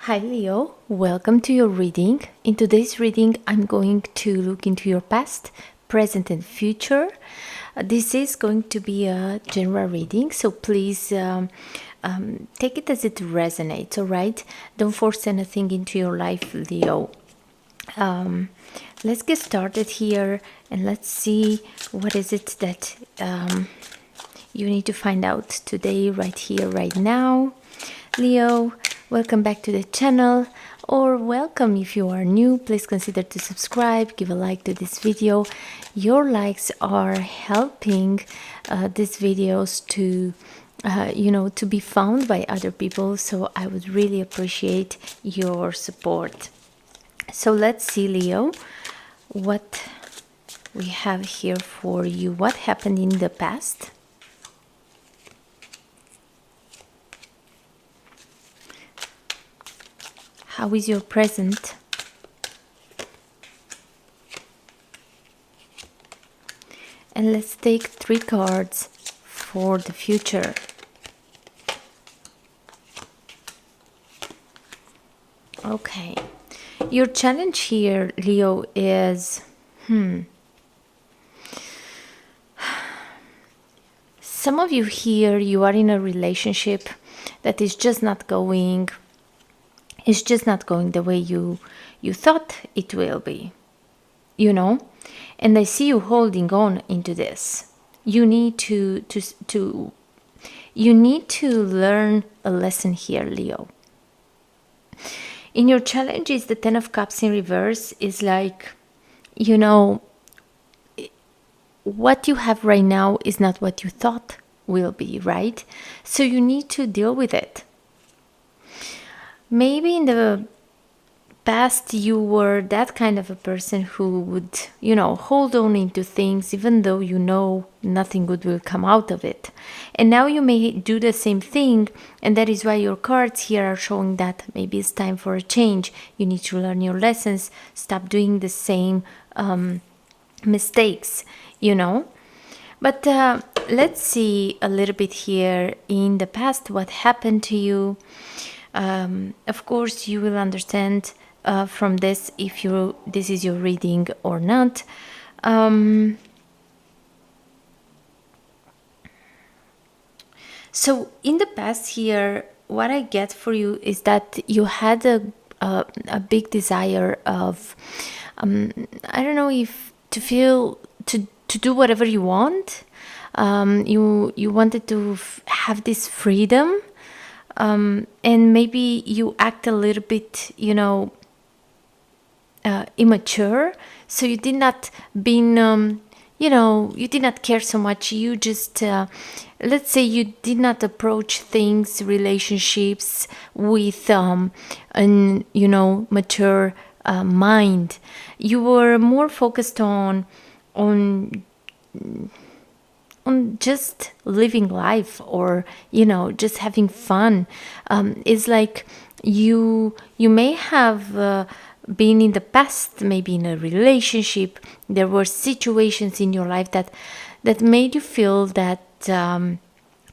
Hi Leo, welcome to your reading. In today's reading, I'm going to look into your past, present, and future. This is going to be a general reading, so please take it as it resonates, alright? Don't force anything into your life, Leo. Let's get started here and let's see what is it that you need to find out today, right here, right now. Leo, welcome back to the channel, or welcome if you are new. Please consider to subscribe, give a like to this video. Your likes are helping these videos to to be found by other people, so I would really appreciate your support. So let's see, Leo, what we have here for you. What happened in the past? How is your present? And let's take 3 cards for the future. Okay. Your challenge here, Leo, is some of you here, you are in a relationship that is just not going the way you thought it will be, and I see you holding on into this. You need to learn a lesson here, Leo. In your challenges, the 10 of Cups in reverse is like, what you have right now is not what you thought will be, right? So you need to deal with it. Maybe in the past you were that kind of a person who would, hold on into things even though nothing good will come out of it. And now you may do the same thing, and that is why your cards here are showing that maybe it's time for a change. You need to learn your lessons, stop doing the same mistakes, But let's see a little bit here in the past what happened to you. Of course, you will understand from this if this is your reading or not. So in the past here, what I get for you is that you had a big desire of I don't know if to feel to do whatever you want. You wanted to have this freedom, and maybe you act a little bit, immature. So you did not you did not care so much. You just let's say you did not approach things, relationships with an mature mind. You were more focused on just living life, or just having fun. It's like you may have been in the past, maybe in a relationship. There were situations in your life that made you feel that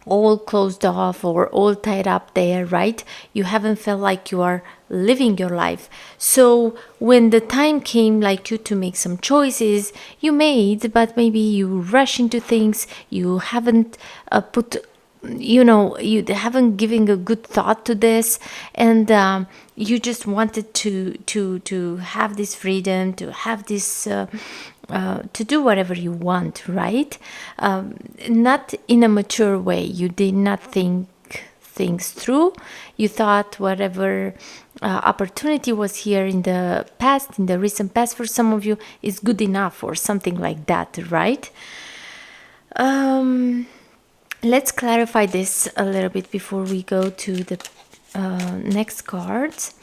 all closed off or all tied up there, right? You haven't felt like you are living your life. So when the time came like you to make some choices, you made, but maybe you rush into things. You haven't you haven't given a good thought to this, and you just wanted to have this freedom, to have this to do whatever you want, right? Not in a mature way. You did not think things through. You thought whatever opportunity was here in the past, in the recent past, for some of you, is good enough, or something like that, right? Let's clarify this a little bit before we go to the next cards.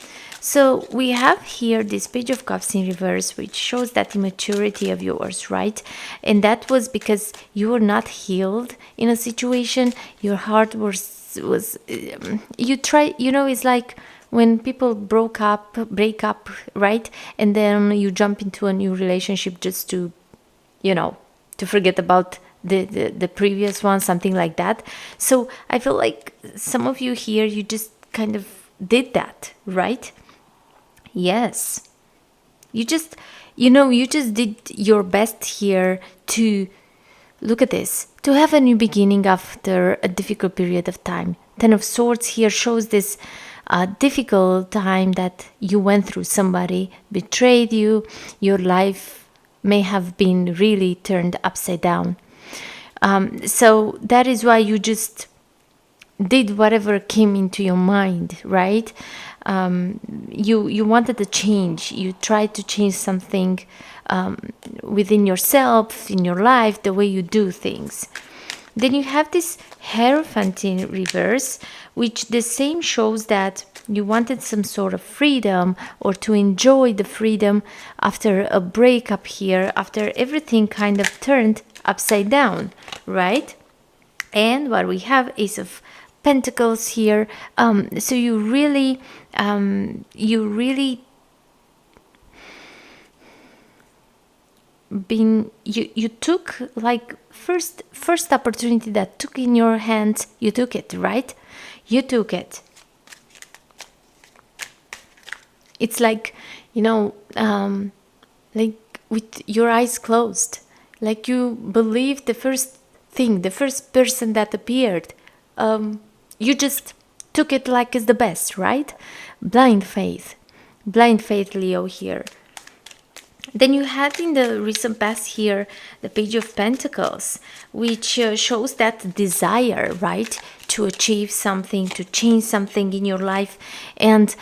So we have here this Page of Cups in reverse, which shows that immaturity of yours, right? And that was because you were not healed in a situation. Your heart was you try, it's like when people break up, right? And then you jump into a new relationship just to, to forget about the previous one, something like that. So I feel like some of you here, you just kind of did that, right? Yes. You just did your best here to look at this, to have a new beginning after a difficult period of time. Ten of Swords here shows this difficult time that you went through. Somebody betrayed you. Your life may have been really turned upside down. So that is why you just did whatever came into your mind, right? You wanted a change. You tried to change something within yourself, in your life, the way you do things. Then you have this Hierophant in reverse, which the same shows that you wanted some sort of freedom, or to enjoy the freedom after a breakup here, after everything kind of turned upside down, right? And what we have, Ace of Pentacles here. So you really you took, like, first opportunity that took in your hands, you took it, right? You took it. It's like, like with your eyes closed, like you believed the first thing, the first person that appeared. You just took it like it's the best, right? Blind faith, Leo here. Then you had in the recent past here the Page of Pentacles, which shows that desire, right, to achieve something, to change something in your life. And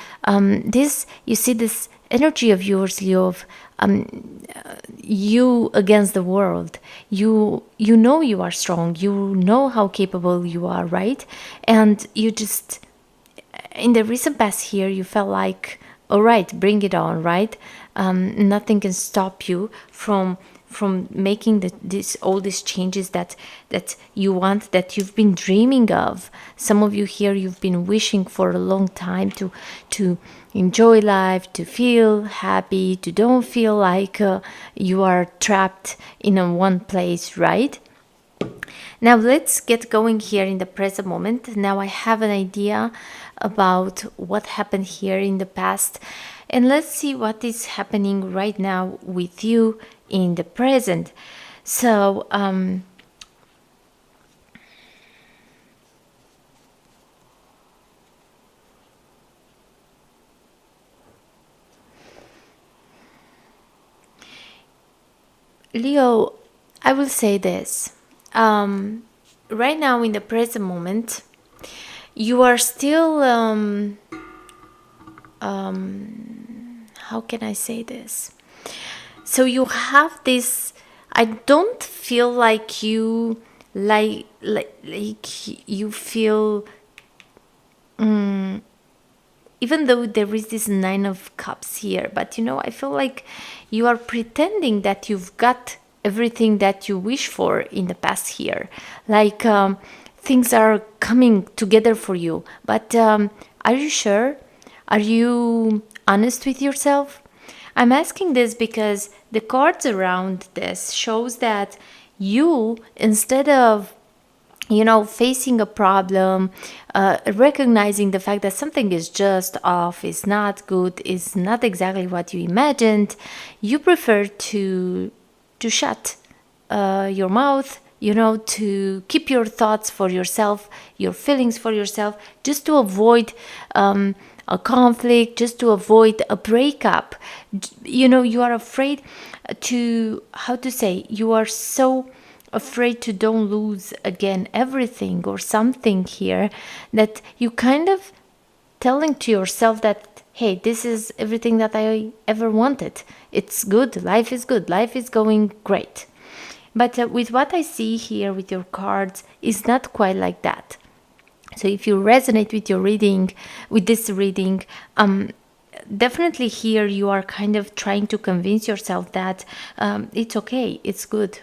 this, you see this energy of yours, Leo, of you against the world. You know you are strong. You know how capable you are, right? And you just, in the recent past here, you felt like, all right, bring it on, right? Nothing can stop you from making all these changes that you want, that you've been dreaming of. Some of you here, you've been wishing for a long time to enjoy life, to feel happy, to don't feel like you are trapped in one place, right? Now let's get going here in the present moment. Now I have an idea about what happened here in the past, and let's see what is happening right now with you in the present. So Leo, I will say this. Right now in the present moment, you are still how can I say this? So you have this, I don't feel like you like you feel, even though there is this Nine of Cups here, but I feel like you are pretending that you've got everything that you wish for in the past here. Like things are coming together for you. But are you sure? Are you honest with yourself? I'm asking this because the cards around this shows that you, instead of facing a problem, recognizing the fact that something is just off, is not good, is not exactly what you imagined, you prefer to shut your mouth, to keep your thoughts for yourself, your feelings for yourself, just to avoid a conflict, just to avoid a breakup. You are afraid to, how to say, you are so afraid to don't lose again everything or something here, that you kind of telling to yourself that, hey, this is everything that I ever wanted. It's good. Life is good. Life is going great. But with what I see here with your cards, is not quite like that. So if you resonate with your reading, with this reading, definitely here you are kind of trying to convince yourself that it's okay, it's good,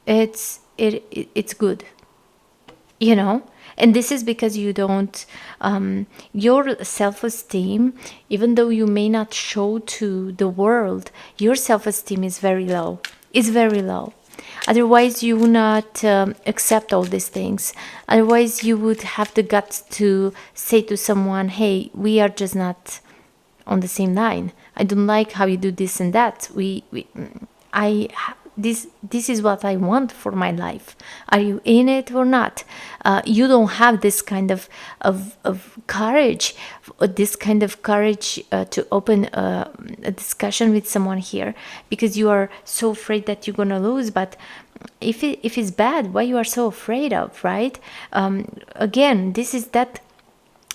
it's good, and this is because you don't, your self-esteem, even though you may not show to the world, your self-esteem is very low. It's very low. Otherwise, you would not accept all these things. Otherwise, you would have the guts to say to someone, hey, we are just not on the same line. I don't like how you do this and that. This is what I want for my life. Are you in it or not? You don't have this kind of courage, this kind of courage to open a discussion with someone here, because you are so afraid that you're gonna lose. But if it's bad, why you are so afraid of, right? Again, this is that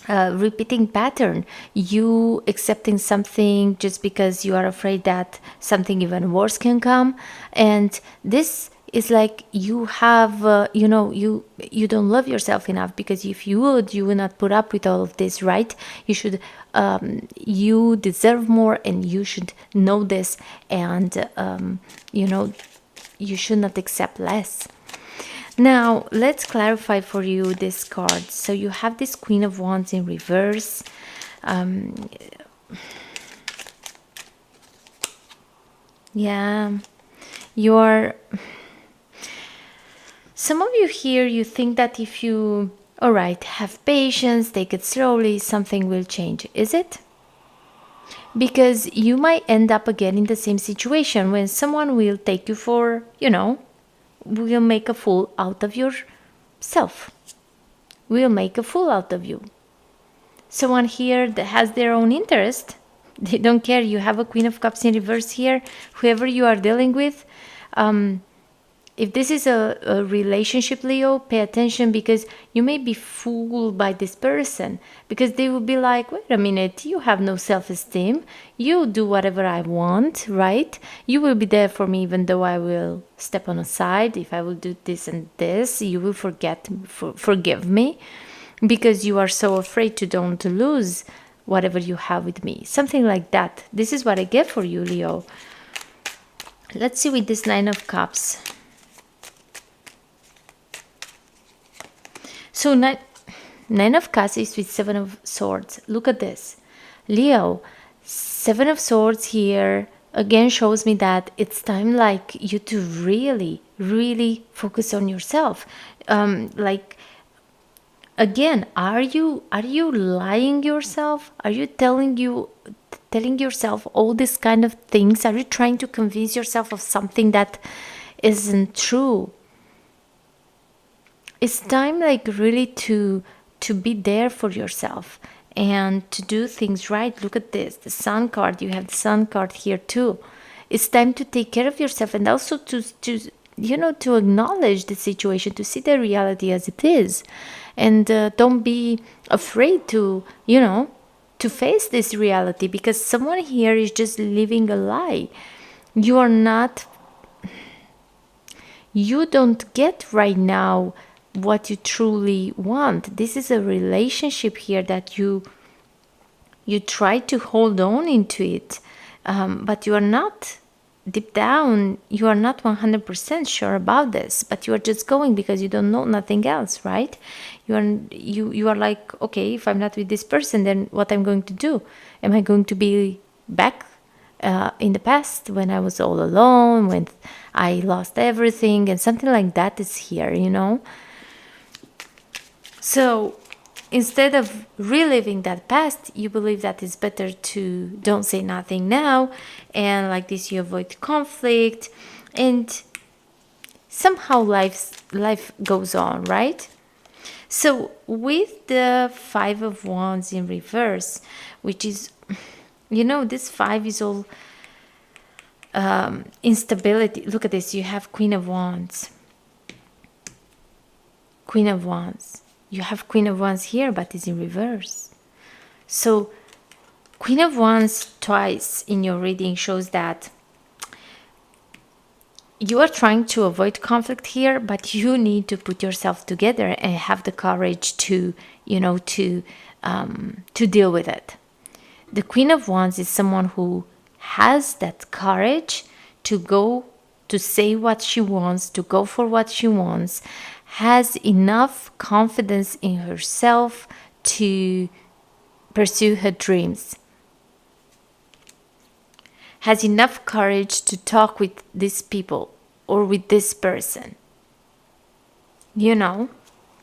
repeating pattern, you accepting something just because you are afraid that something even worse can come. And this is like you have you don't love yourself enough, because if you would not put up with all of this, right? You should you deserve more, and you should know this. And you should not accept less. Now, let's clarify for you this card. So you have this Queen of Wands in reverse. Yeah, you're... Some of you here, you think that if you, all right, have patience, take it slowly, something will change. Is it? Because you might end up again in the same situation when someone will take you for, will make a fool out of yourself. Will make a fool out of you. Someone here that has their own interest. They don't care. You have a Queen of Cups in reverse here. Whoever you are dealing with. If this is a relationship, Leo, pay attention, because you may be fooled by this person, because they will be like, wait a minute, you have no self-esteem. You do whatever I want, right? You will be there for me even though I will step on a side. If I will do this and this, you will forgive me, because you are so afraid to don't lose whatever you have with me. Something like that. This is what I get for you, Leo. Let's see with this Nine of Cups. So Nine of Cups is with Seven of Swords. Look at this. Leo, Seven of Swords here again shows me that it's time like you to really, really focus on yourself. Again, are you lying yourself? Are you telling yourself all these kind of things? Are you trying to convince yourself of something that isn't true? It's time like really to be there for yourself and to do things right. Look at this, the Sun card. You have the Sun card here too. It's time to take care of yourself, and also to acknowledge the situation, to see the reality as it is. And don't be afraid to face this reality, because someone here is just living a lie. You don't get right now what you truly want. This is a relationship here that you try to hold on into it, but you are not, deep down, you are not 100% sure about this, but you are just going because you don't know nothing else, right? You are like, okay, if I'm not with this person, then what I'm going to do? Am I going to be back in the past when I was all alone, when I lost everything, and something like that is here, So instead of reliving that past, you believe that it's better to don't say nothing now, and like this you avoid conflict, and somehow life goes on, right? So with the Five of Wands in reverse, which is, this five is all instability. Look at this. You have Queen of Wands. Queen of Wands. You have Queen of Wands here, but it's in reverse. So Queen of Wands twice in your reading shows that you are trying to avoid conflict here, but you need to put yourself together and have the courage to deal with it. The Queen of Wands is someone who has that courage to go, to say what she wants, to go for what she wants, has enough confidence in herself to pursue her dreams, has enough courage to talk with these people, or with this person. You know,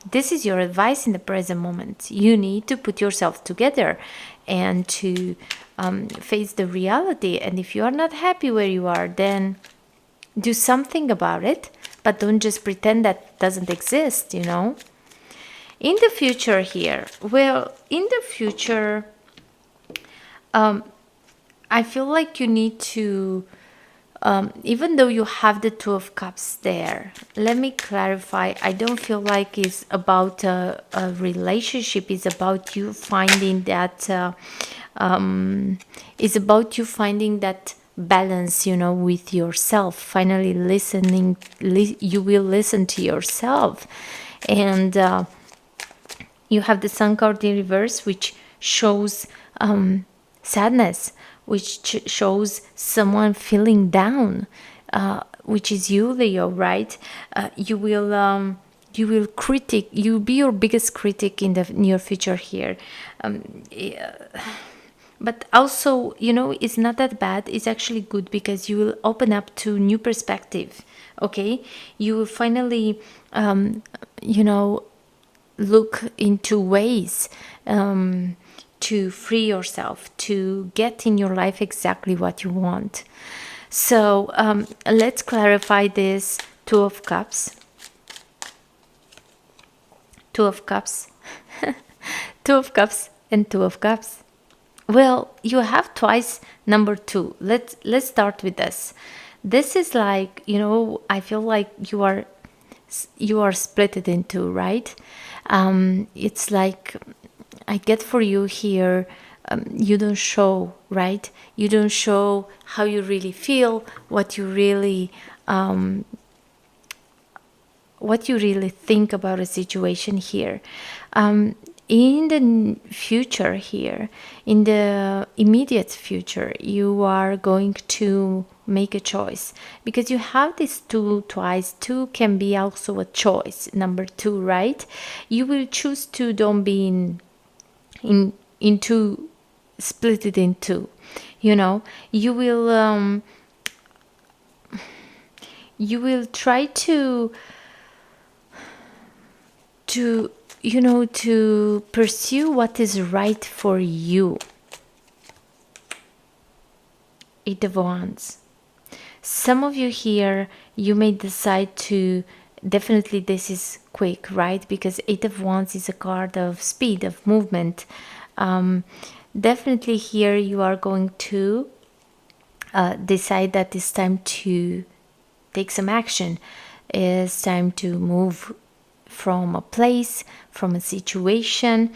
this is your advice in the present moment. You need to put yourself together and to face the reality. And if you are not happy where you are, then do something about it, but don't just pretend that doesn't exist, you know. In the future here, well, in the future, I feel like you need to, even though you have the Two of Cups there, let me clarify. I don't feel like it's about a relationship. It's about you finding that, it's about you finding that balance, you know, with yourself. Finally listening, you will listen to yourself. And you have the Sun card in reverse, which shows sadness, which shows someone feeling down, which is you, Leo, right? You will you'll be your biggest critic in the near future here. But also, you know, it's not that bad. It's actually good because you will open up to new perspective. Okay, you will finally, you know, look into ways to free yourself, to get in your life exactly what you want. So let's clarify this Two of Cups. Two of Cups. Two of Cups and Two of Cups. Well, you have twice number 2. Let's start with this. This is like, you know, I feel like you are split it in two, right? It's like I get for you here, you don't show, right? You don't show how you really feel, what you really think about a situation here. In the future here, in the immediate future, you are going to make a choice because you have this 2 twice. 2 can be also a choice, number 2, right? You will choose to don't be in two, split it in two. You know, you will try to you know, to pursue what is right for you. 8 of Wands. Some of you here, you may decide to, definitely this is quick, right? Because 8 of Wands is a card of speed, of movement. Definitely here you are going to decide that it's time to take some action. It's time to move from a place, from a situation.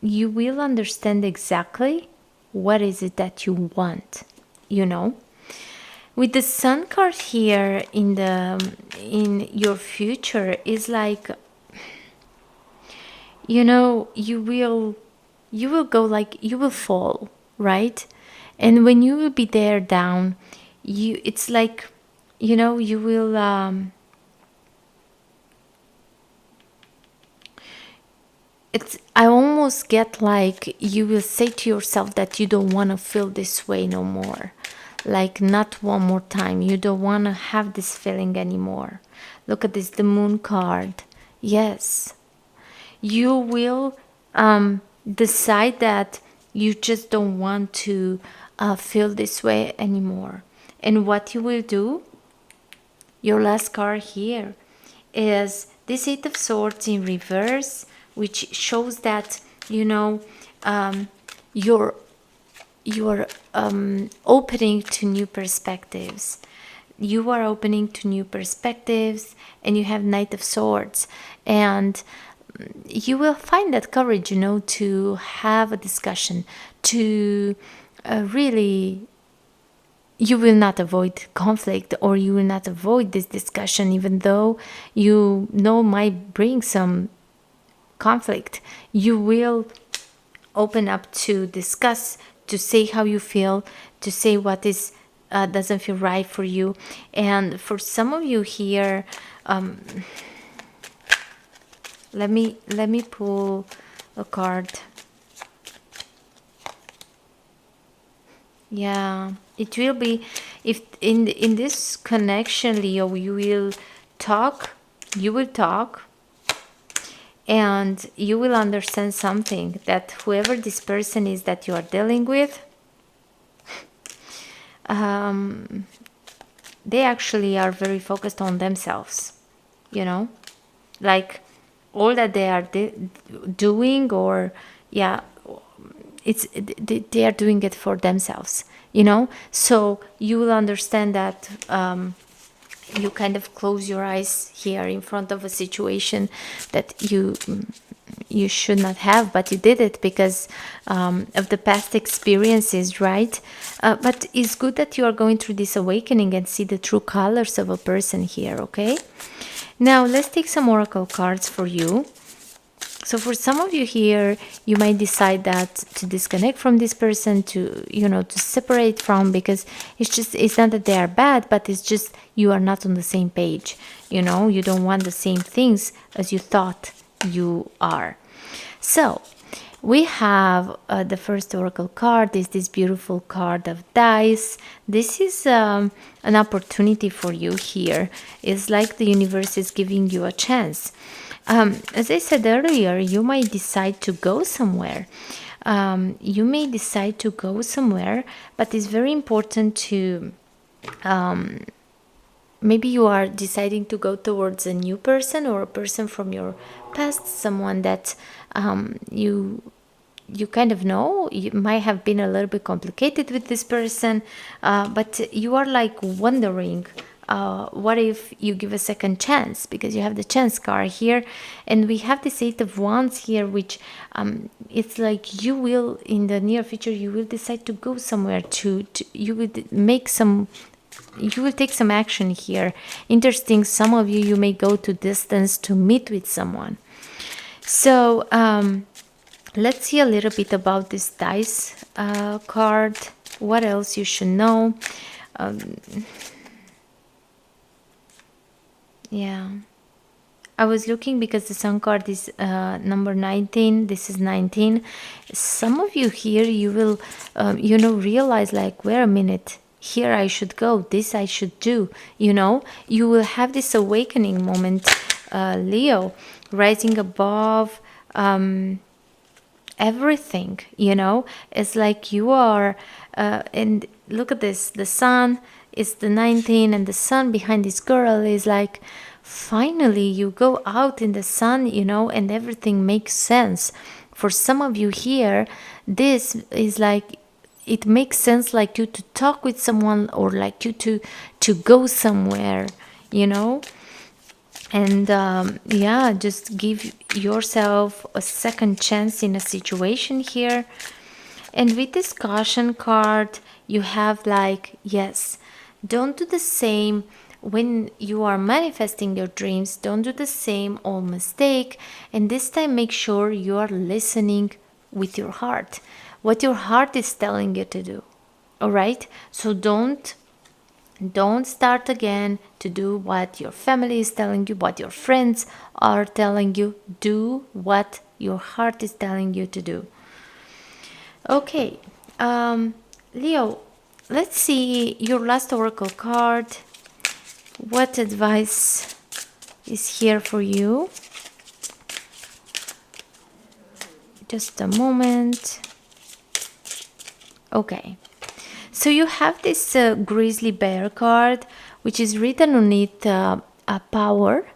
You will understand exactly what is it that you want, you know. With the Sun card here in your future is like, you know, you will go, like, you will fall, right? And when you will be there down, it's like, you know, you will I almost get like you will say to yourself that you don't want to feel this way no more. Like, not one more time. You don't want to have this feeling anymore. Look at this, the Moon card. Yes. You will decide that you just don't want to feel this way anymore. And what you will do, your last card here, is this 8 of Swords in reverse, which shows that, you know, you're opening to new perspectives. You are opening to new perspectives, and you have Knight of Swords, and you will find that courage, you know, to have a discussion, to really, you will not avoid conflict, or you will not avoid this discussion, even though you know might bring some conflict. You will open up to discuss, to say how you feel, to say what is doesn't feel right for you. And for some of you here, let me pull a card. Yeah, it will be if in this connection, Leo, you will talk, and you will understand something, that whoever this person is that you are dealing with, they actually are very focused on themselves, you know, like all that they are doing, or yeah, it's they are doing it for themselves, you know. So you will understand that you kind of close your eyes here in front of a situation that you should not have, but you did it because of the past experiences, right? But it's good that you are going through this awakening and see the true colors of a person here, okay? Now let's take some oracle cards for you. So for some of you here, you might decide that to disconnect from this person, to, you know, to separate from, because it's not that they are bad, but it's just you are not on the same page. You know, you don't want the same things as you thought you are. So we have the first oracle card is this beautiful card of dice. This is an opportunity for you here. It's like the universe is giving you a chance. As I said earlier, you might decide to go somewhere. You may decide to go somewhere, but it's very important to maybe you are deciding to go towards a new person or a person from your past, someone that you kind of know. You might have been a little bit complicated with this person, but you are like wondering, what if you give a second chance, because you have the chance card here, and we have this 8 of Wands here, which it's like you will in the near future, you will decide to go somewhere, to you will make some, you will take some action here. Interesting, some of you may go to distance to meet with someone. So let's see a little bit about this dice card, what else you should know. Yeah, I was looking because the Sun card is number 19. This is 19. Some of you here, you will, you know, realize like, wait a minute, here I should go, this I should do, you know. You will have this awakening moment, Leo, rising above everything, you know. It's like you are, and look at this, the Sun is the 19, and the sun behind this girl is like, finally you go out in the sun, you know, and everything makes sense. For some of you here, this is like, it makes sense like you to talk with someone, or like you to go somewhere, you know. And yeah, just give yourself a second chance in a situation here. And with this caution card, you have like, yes, don't do the same when you are manifesting your dreams. Don't do the same old mistake. And this time, make sure you are listening with your heart, what your heart is telling you to do. All right? So don't start again to do what your family is telling you, what your friends are telling you. Do what your heart is telling you to do. Okay, Leo, let's see your last oracle card. What advice is here for you? Just a moment. Okay, so you have this grizzly bear card, which is written on it a power,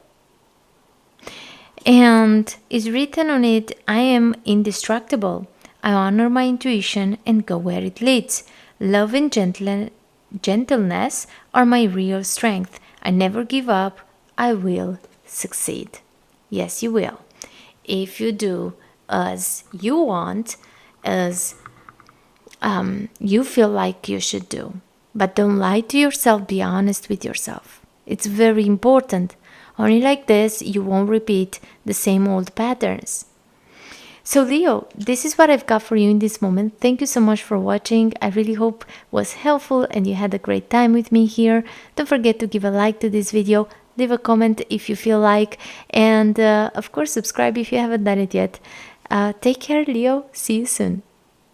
and is written on it, I am indestructible. I honor my intuition and go where it leads. Love and gentleness are my real strength. I never give up. I will succeed. Yes, you will. If you do as you want, as you feel like you should do. But don't lie to yourself. Be honest with yourself. It's very important. Only like this, you won't repeat the same old patterns. So Leo, this is what I've got for you in this moment. Thank you so much for watching. I really hope it was helpful and you had a great time with me here. Don't forget to give a like to this video, leave a comment if you feel like, and of course subscribe if you haven't done it yet. Take care, Leo. See you soon.